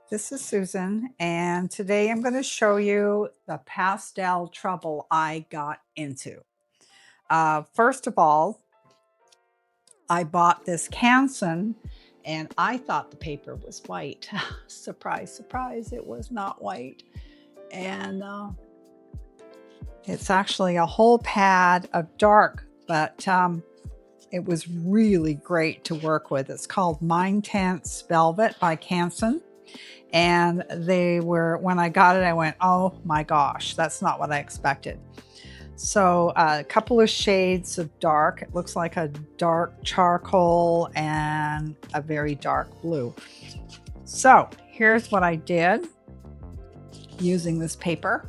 This is Susan, and today I'm going to show you the pastel trouble I got into. First of all, I bought this Canson, and I thought the paper was white. Surprise, surprise, it was not white. And it's actually a whole pad of dark, but it was really great to work with. It's called Mind Tense Velvet by Canson. And they were, when I got it, I went, oh my gosh, that's not what I expected. So a couple of shades of dark. It looks like a dark charcoal and a very dark blue. So here's what I did using this paper.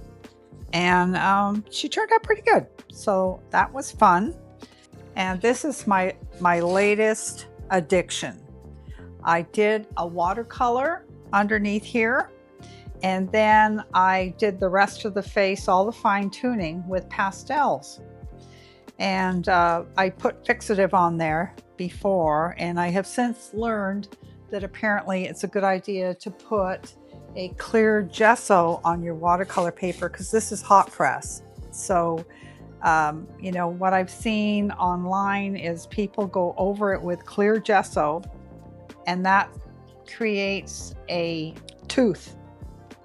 And she turned out pretty good. So that was fun. And this is my latest addiction. I did a watercolor underneath here, and then I did the rest of the face, all the fine tuning with pastels. And I put fixative on there before, and I have since learned that apparently it's a good idea to put a clear gesso on your watercolor paper because this is hot press. So you know, what I've seen online is people go over it with clear gesso, and that creates a tooth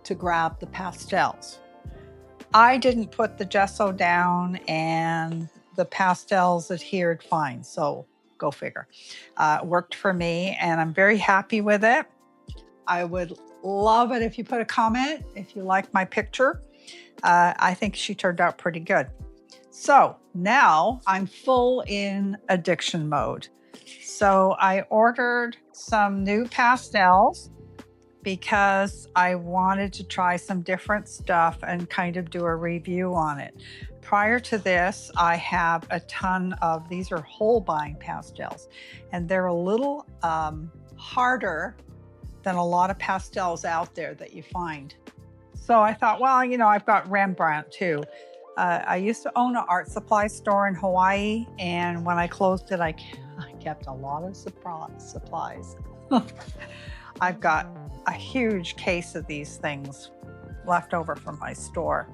to grab the pastels. I didn't put the gesso down and the pastels adhered fine, so go figure. It worked for me and I'm very happy with it. I would love it if you put a comment if you like my picture. I think she turned out pretty good. So now I'm full in addiction mode. So I ordered some new pastels because I wanted to try some different stuff and kind of do a review on it. Prior to this, I have a ton of, these are Holbein pastels, and they're a little harder than a lot of pastels out there that you find. So I thought, well, you know, I've got Rembrandt too. I used to own an art supply store in Hawaii, and when I closed it, I kept a lot of supplies. I've got a huge case of these things left over from my store.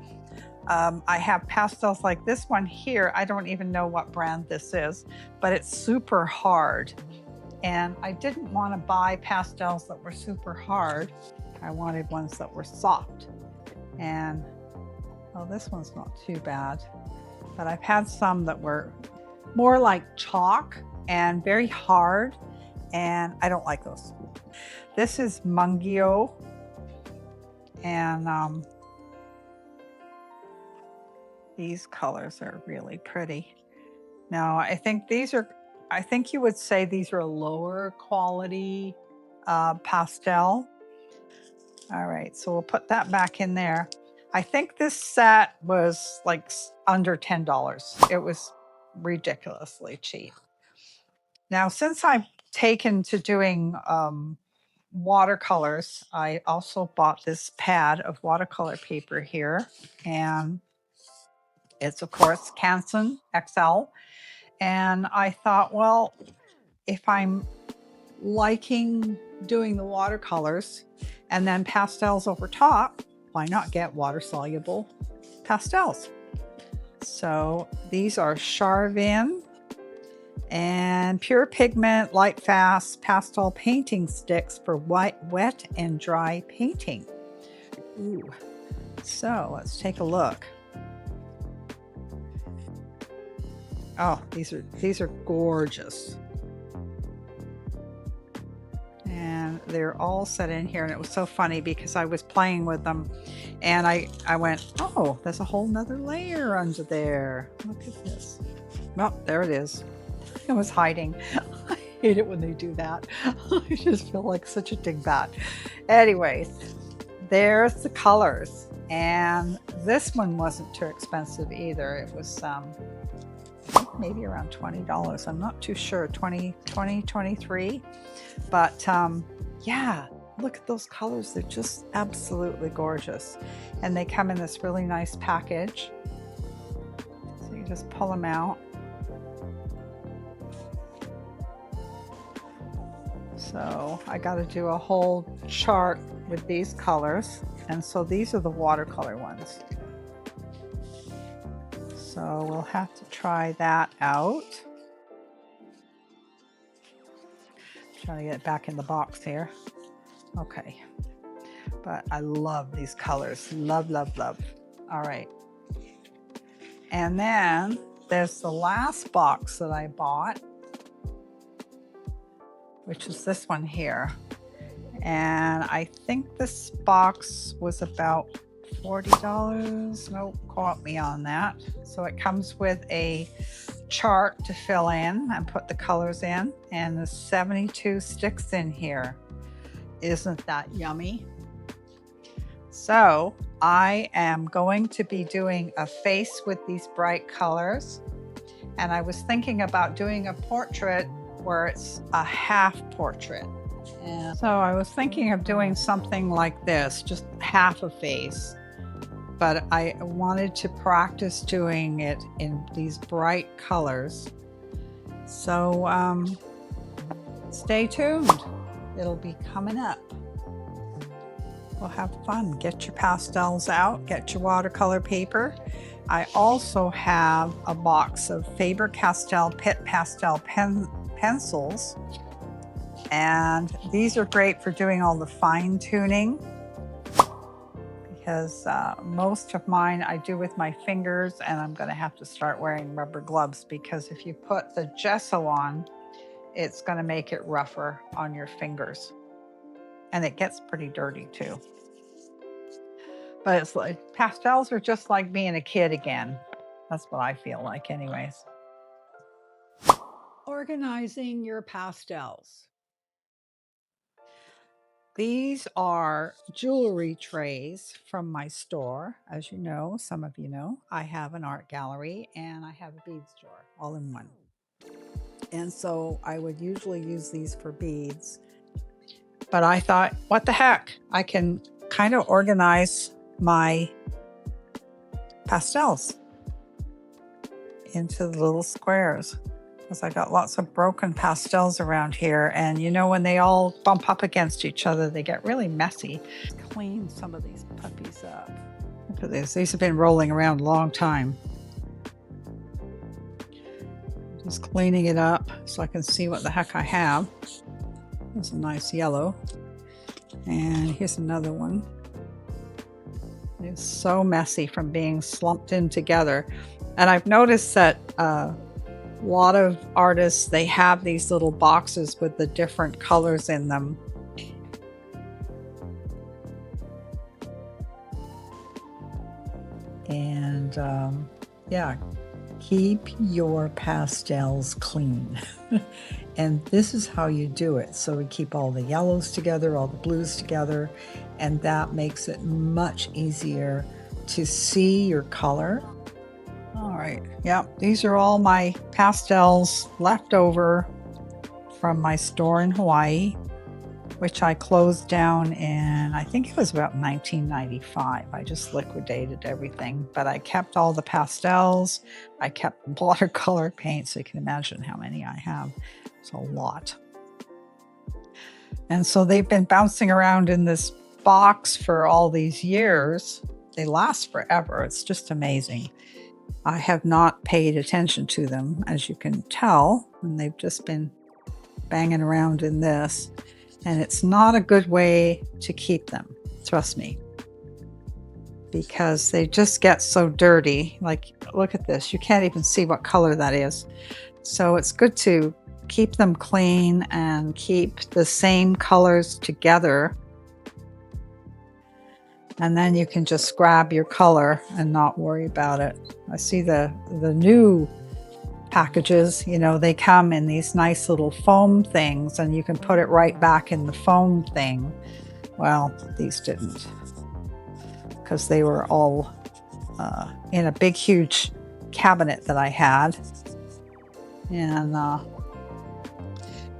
I have pastels like this one here. I don't even know what brand this is, but it's super hard. And I didn't want to buy pastels that were super hard. I wanted ones that were soft. And well, this one's not too bad, but I've had some that were more like chalk and very hard, and I don't like those. This is mungyo, and these colors are really pretty. Now, I think you would say these are lower quality pastel. All right, so we'll put that back in there. I think this set was like under $10. It was ridiculously cheap. Now, since I've taken to doing watercolors, I also bought this pad of watercolor paper here, and it's of course Canson XL. And I thought, well, if I'm liking doing the watercolors and then pastels over top, why not get water-soluble pastels? So these are Charvin and Pure Pigment Light Fast Pastel Painting Sticks for wet and dry painting. Ooh. So let's take a look. Oh, these are gorgeous. And they're all set in here, and it was so funny because I was playing with them and I went, oh, there's a whole nother layer under there. Look at this. Well, there it is. It was hiding. I hate it when they do that. I just feel like such a dingbat. Anyways, there's the colors, and this one wasn't too expensive either. It was maybe around $20. I'm not too sure, 23. But yeah, look at those colors. They're just absolutely gorgeous. And they come in this really nice package. So you just pull them out. So I got to do a whole chart with these colors. And so these are the watercolor ones. So we'll have to try that out. Trying to get it back in the box here. Okay. But I love these colors. Love, love, love. All right. And then there's the last box that I bought, which is this one here. And I think this box was about $40. Nope, quote me on that. So it comes with a chart to fill in and put the colors in, and there's 72 sticks in here. Isn't that yummy? So I am going to be doing a face with these bright colors, and I was thinking about doing a portrait where it's a half portrait. And so I was thinking of doing something like this, just half a face, but I wanted to practice doing it in these bright colors. So stay tuned. It'll be coming up. We'll have fun. Get your pastels out, get your watercolor paper. I also have a box of Faber-Castell Pitt Pastel pencils. And these are great for doing all the fine tuning, because most of mine I do with my fingers, and I'm going to have to start wearing rubber gloves, because if you put the gesso on, it's going to make it rougher on your fingers. And it gets pretty dirty too. But it's like, pastels are just like being a kid again. That's what I feel like anyways. Organizing your pastels. These are jewelry trays from my store. As you know, some of you know, I have an art gallery and I have a bead store all in one. And so I would usually use these for beads. But I thought, what the heck? I can kind of organize my pastels into the little squares, because I got lots of broken pastels around here, and you know, when they all bump up against each other, they get really messy. Clean some of these puppies up. Look at this. These have been rolling around a long time. Just cleaning it up so I can see what the heck I have. There's a nice yellow. And here's another one. It's so messy from being slumped in together. And I've noticed that a lot of artists, they have these little boxes with the different colors in them. And yeah, keep your pastels clean. And this is how you do it. So we keep all the yellows together, all the blues together, and that makes it much easier to see your color. All right, yeah, these are all my pastels left over from my store in Hawaii, which I closed down in, I think it was about 1995. I just liquidated everything, but I kept all the pastels. I kept watercolor paint, so you can imagine how many I have. It's a lot. And so they've been bouncing around in this box for all these years. They last forever. It's just amazing. I have not paid attention to them, as you can tell, and they've just been banging around in this. And it's not a good way to keep them, trust me, because they just get so dirty. Like, look at this. You can't even see what color that is. So it's good to keep them clean and keep the same colors together. And then you can just grab your color and not worry about it. I see the new packages, you know, they come in these nice little foam things, and you can put it right back in the foam thing. Well, these didn't, because they were all in a big, huge cabinet that I had. And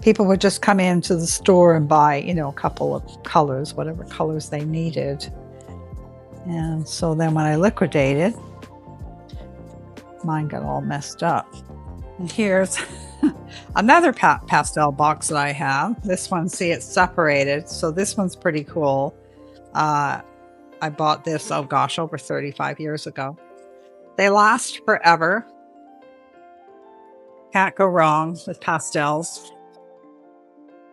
people would just come into the store and buy, you know, a couple of colors, whatever colors they needed. And so then when I liquidated, mine got all messed up. And here's another pastel box that I have. This one, see, it's separated. So this one's pretty cool. I bought this, oh gosh, over 35 years ago. They last forever. Can't go wrong with pastels.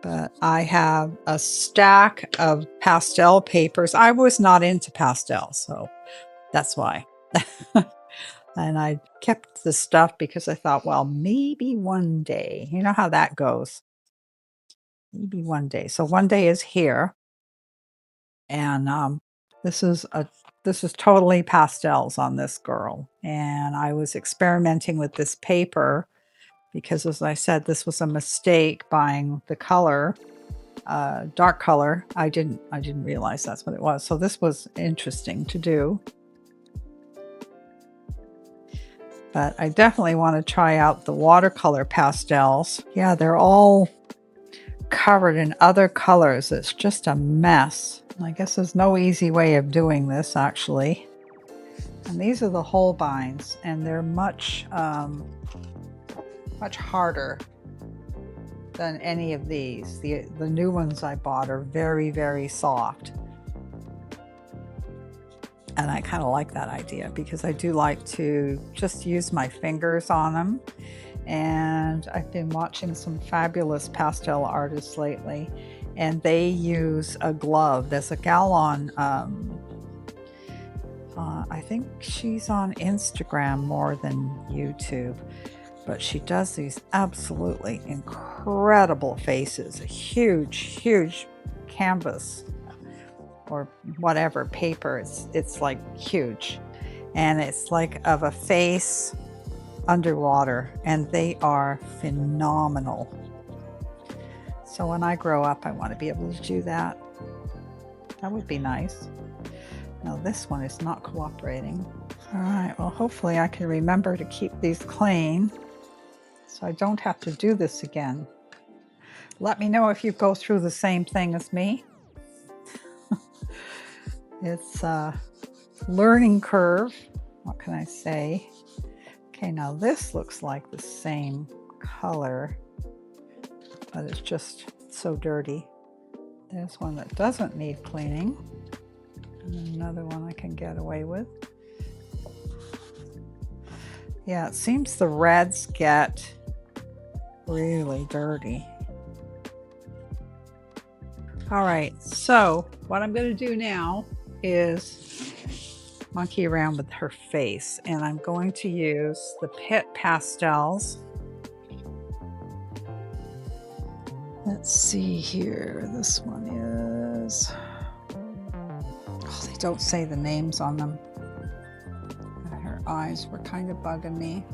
But I have a stack of pastel papers. I was not into pastels, so that's why. And I kept the stuff because I thought, well, maybe one day. You know how that goes. Maybe one day. So one day is here. And this is totally pastels on this girl. And I was experimenting with this paper because, as I said, this was a mistake buying the color. Dark color. I didn't realize that's what it was. So this was interesting to do. But I definitely want to try out the watercolor pastels. Yeah, they're all covered in other colors. It's just a mess. I guess there's no easy way of doing this, actually. And these are the Holbeins, and they're much harder than any of these. The new ones I bought are very, very soft. And I kind of like that idea because I do like to just use my fingers on them. And I've been watching some fabulous pastel artists lately, and they use a glove. There's a gal on, I think she's on Instagram more than YouTube, but she does these absolutely incredible faces, a huge, huge canvas or whatever paper. It's like huge, and it's like of a face underwater, and they are phenomenal. So when I grow up, I want to be able to do that. That would be nice. Now this one is not cooperating. All right, well, hopefully I can remember to keep these clean so I don't have to do this again. Let me know if you go through the same thing as me. It's a learning curve. What can I say? Okay, now this looks like the same color, but it's just so dirty. There's one that doesn't need cleaning, and another one I can get away with. Yeah, it seems the reds get really dirty. All right, so what I'm going to do now is monkey around with her face, and I'm going to use the Pit Pastels. Let's see here. This one is, oh, they don't say the names on them. Her eyes were kind of bugging me.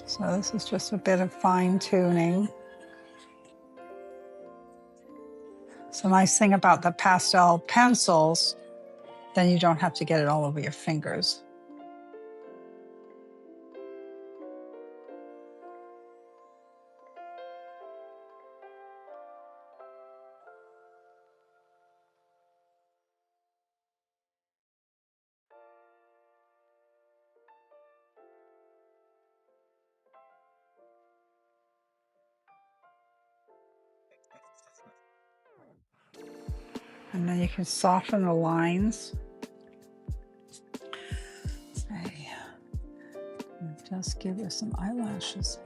So this is just a bit of fine tuning. It's a nice thing about the pastel pencils, then you don't have to get it all over your fingers. And then you can soften the lines. Okay. And just give her some eyelashes.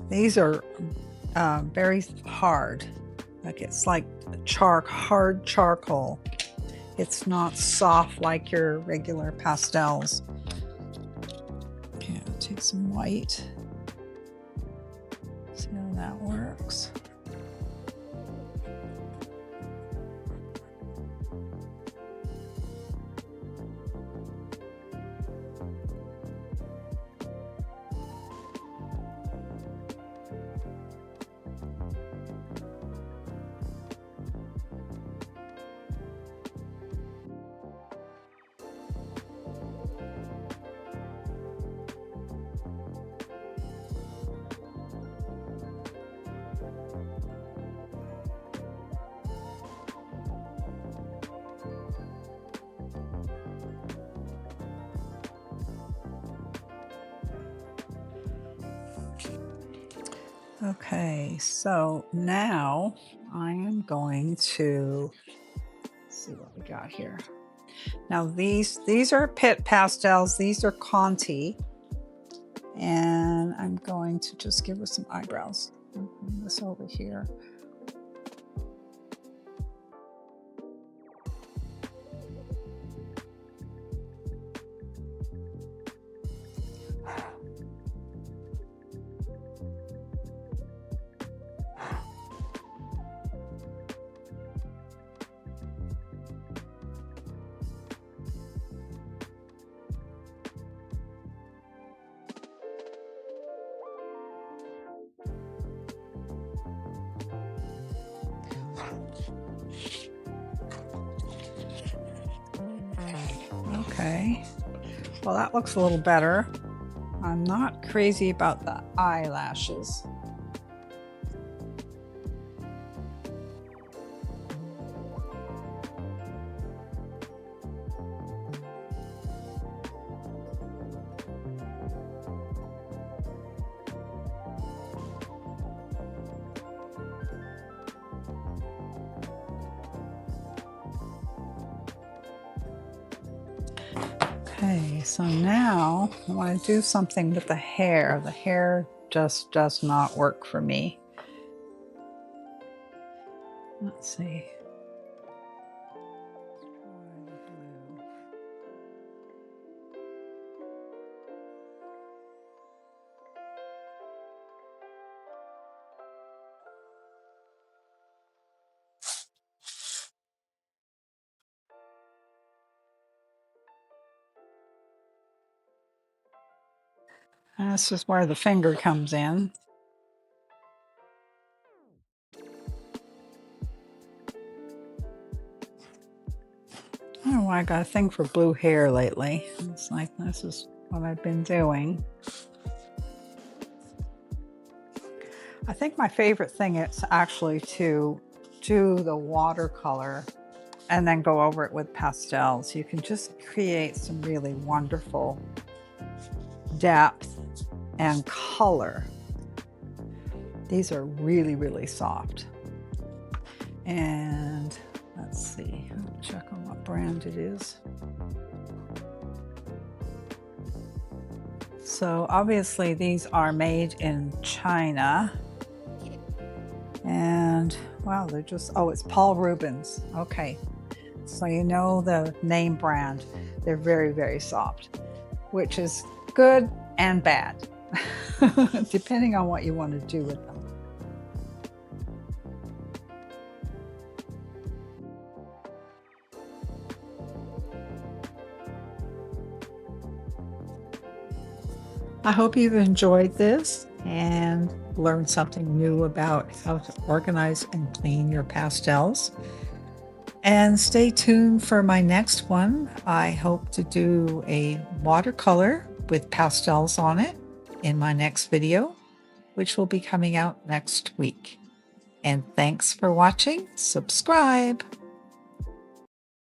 These are very hard. Like it's like hard charcoal. It's not soft like your regular pastels. Okay, I'll take some white. See how that works. Okay, so now I am going to see what we got here. Now these are Pitt pastels. These are Conti, and I'm going to just give her some eyebrows. Bring this over here. Okay, well that looks a little better. I'm not crazy about the eyelashes. Okay, so now I want to do something with the hair. The hair just does not work for me. Let's see. And this is where the finger comes in. I don't know why I got a thing for blue hair lately. It's like this is what I've been doing. I think my favorite thing is actually to do the watercolor and then go over it with pastels. You can just create some really wonderful depth and color. These are really, really soft. And let's see, I'll check on what brand it is. So obviously these are made in China. And wow, they're just, oh, it's Paul Rubens. Okay, so you know the name brand. They're very, very soft, which is good and bad, depending on what you want to do with them. I hope you've enjoyed this and learned something new about how to organize and clean your pastels. And stay tuned for my next one. I hope to do a watercolor with pastels on it in my next video, which will be coming out next week. And thanks for watching. Subscribe.